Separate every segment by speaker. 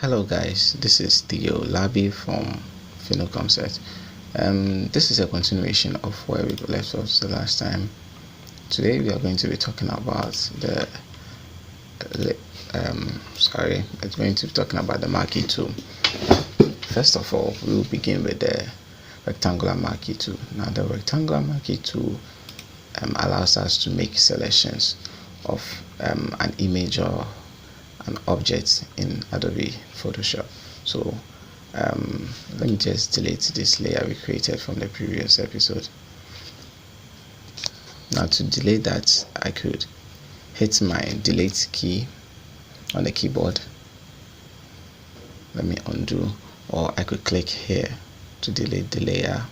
Speaker 1: Hello guys, this is Theo Labi from Finocomset. This is a continuation of where we left off the last time. Today we are going to be talking about the Marquee tool. First of all, we will begin with the rectangular Marquee tool. Now the rectangular Marquee tool allows us to make selections of an image or an object in Adobe Photoshop. So let me just delete this layer we created from the previous episode. Now to delete that, I could hit my delete key on the keyboard. Let me undo, or I could click here to delete the layer,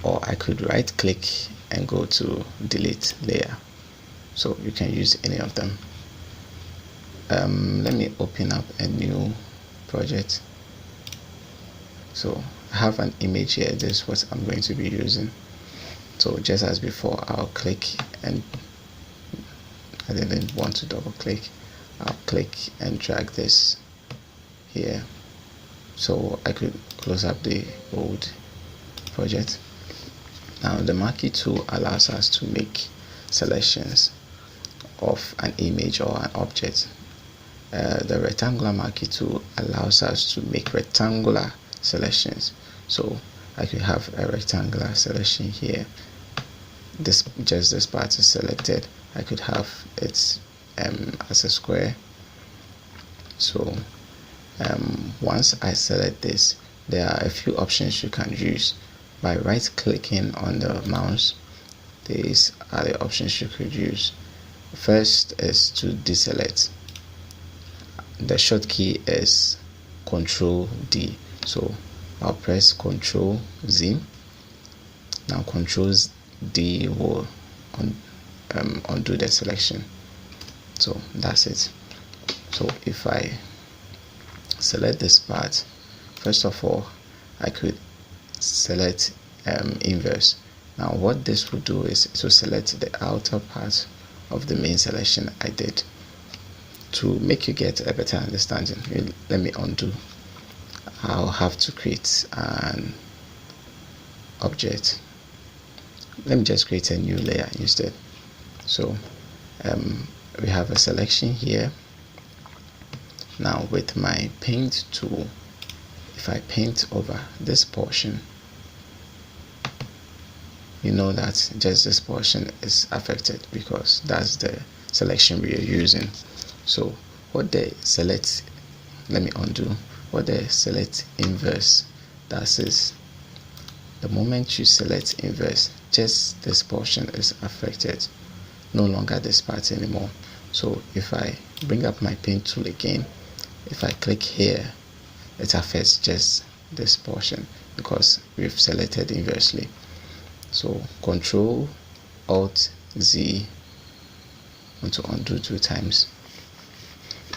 Speaker 1: or I could right click and go to delete layer. So you can use any of them. Let me open up a new project. So I have an image here. This is what I'm going to be using. So just as before, I'll click, and I didn't want to double click. I'll click and drag this here, so I could close up the old project. Now the Marquee tool allows us to make selections of an image or an object. The rectangular Marquee tool allows us to make rectangular selections. So I could have a rectangular selection here. This part is selected. I could have it as a square. So once I select this, there are a few options you can use. By right clicking on the mouse, these are the options you could use. First is to deselect. The short key is Ctrl D. So I'll press Ctrl Z. Now Ctrl D will undo the selection. So that's it. So if I select this part, first of all, I could select inverse. Now what this will do is to select the outer part of the main selection I did. To make you get a better understanding, let me undo. I'll have to create an object. Let me just create a new layer instead. So we have a selection here. Now with my paint tool, if I paint over this portion, you know that just this portion is affected because that's the selection we are using. So what the select, let me undo, what the select inverse does is, the moment you select inverse, just this portion is affected, no longer this part anymore. So if I bring up my paint tool again, if I click here, it affects just this portion because we've selected inversely. So Ctrl Alt Z, I want to undo 2 times.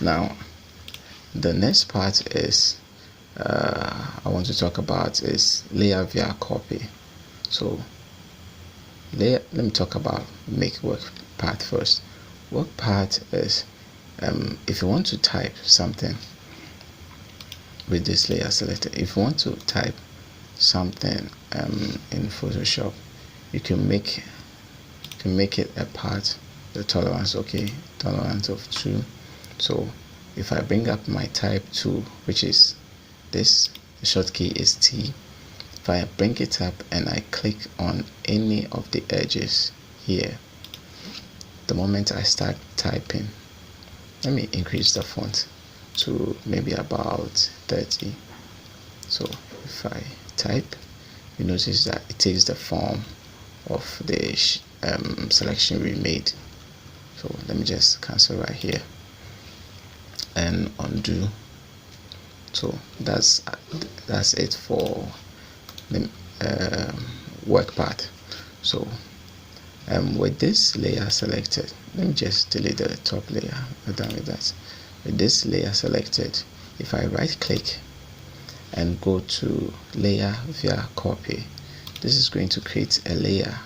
Speaker 1: Now the next part is I want to talk about is layer via copy. So let me talk about make work path first. Work path is if you want to type something with this layer selected, if you want to type something in Photoshop, you can make it a part, the tolerance, tolerance of 2. So if I bring up my type tool, which is this, the short key is T. If I bring it up and I click on any of the edges here, the moment I start typing, let me increase the font to maybe about 30. So if I type, you notice that it takes the form of the selection we made. So let me just cancel right here and undo. So that's it for the work path. So with this layer selected, let me just delete the top layer. We're done with that. With this layer selected, if I right click and go to layer via copy, this is going to create a layer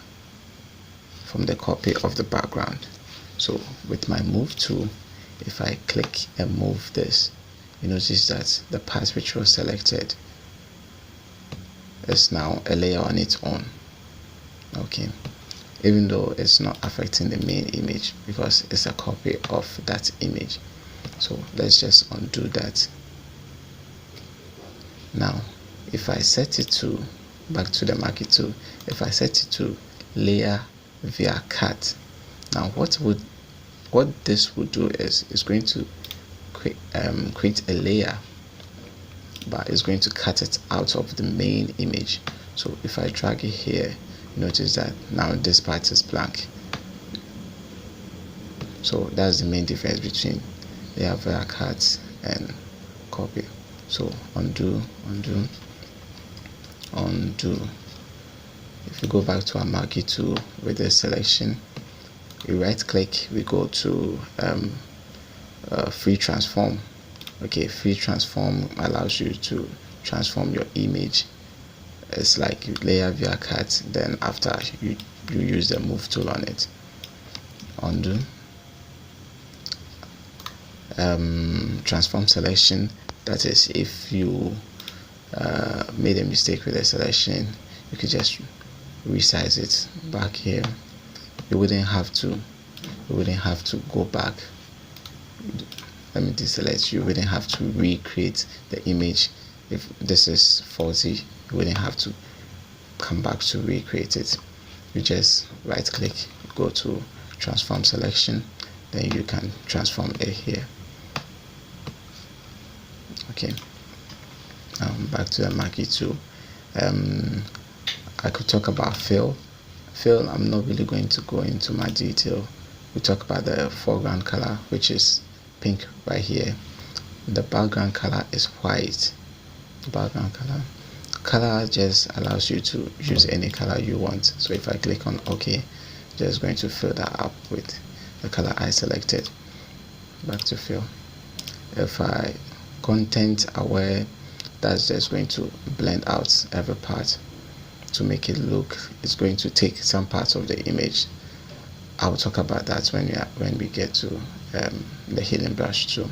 Speaker 1: from the copy of the background. So with my move tool, if I click and move this, you notice that the part which was selected is now a layer on its own. Okay, even though it's not affecting the main image because it's a copy of that image. So let's just undo that. Now if I set it to, back to the Marquee tool, if I set it to layer via cut, now what this would do is it's going to create a layer, but it's going to cut it out of the main image. So if I drag it here, notice that now this part is blank. So that's the main difference between layer via cut and copy. So undo. If you go back to our Marquee tool with this selection, we right click, we go to free transform. Okay, free transform allows you to transform your image. It's like layer via cut, then after you use the move tool on it. Undo. Transform selection, that is if you made a mistake with the selection, you could just resize it back here. You wouldn't have to go back. Let me deselect. You wouldn't have to recreate the image. If this is faulty, you wouldn't have to come back to recreate it. You just right click, go to transform selection, then you can transform it here. Okay, back to the Marquee tool. I could talk about fill. I'm not really going to go into my detail. We talk about the foreground color, which is pink right here. The background color is white. The background color just allows you to use any color you want. So if I click on OK, just going to fill that up with the color I selected. Back to fill. If I content aware, that's just going to blend out every part to make it look, it's going to take some parts of the image. I'll talk about that when we get to the hidden brush tool.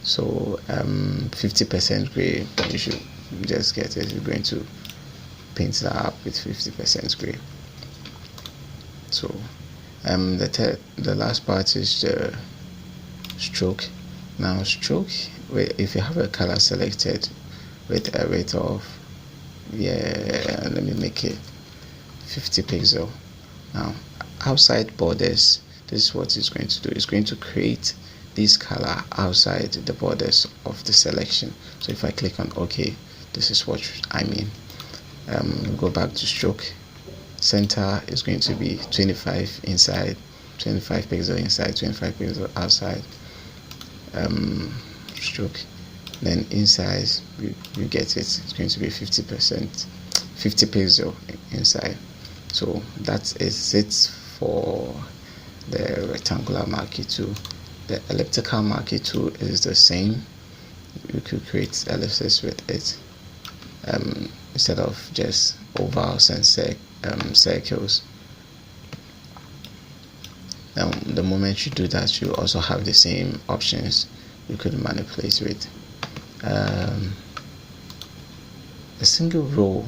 Speaker 1: So 50% gray, you should just get it. You're going to paint that up with 50% gray. So the last part is the stroke. Now stroke, if you have a color selected with a rate of, let me make it 50 pixel. Now outside borders, this is what it's going to do. It's going to create this color outside the borders of the selection. So if I click on OK, this is what I mean. Go back to stroke. Center is going to be 25 inside, 25 pixel inside, 25 pixel outside. Stroke, then inside you get it, it's going to be 50%, 50 pixel inside. So that is it for the rectangular Marquee tool. The elliptical Marquee tool is the same. You could create ellipses with it instead of just ovals and circles. The moment you do that, you also have the same options you could manipulate with. A single row.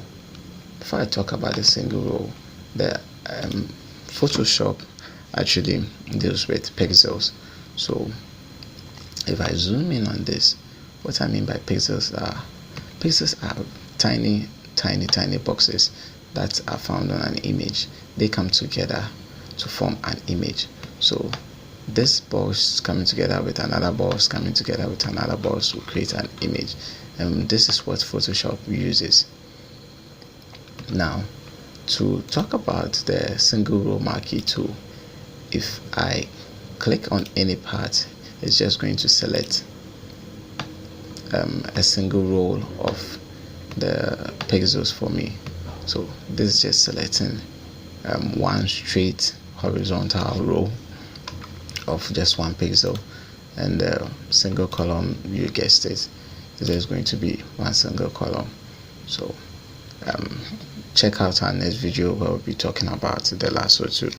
Speaker 1: Before I talk about the single row, the Photoshop actually deals with pixels. So if I zoom in on this, what I mean by pixels are tiny boxes that are found on an image. They come together to form an image. So this box coming together with another box coming together with another box will create an image. This is what Photoshop uses. Now, to talk about the single row Marquee tool, if I click on any part, it's just going to select a single row of the pixels for me. So this is just selecting one straight horizontal row of just one pixel, and the single column, you guessed it, there's going to be one single column. So check out our next video where we'll be talking about the lasso tool.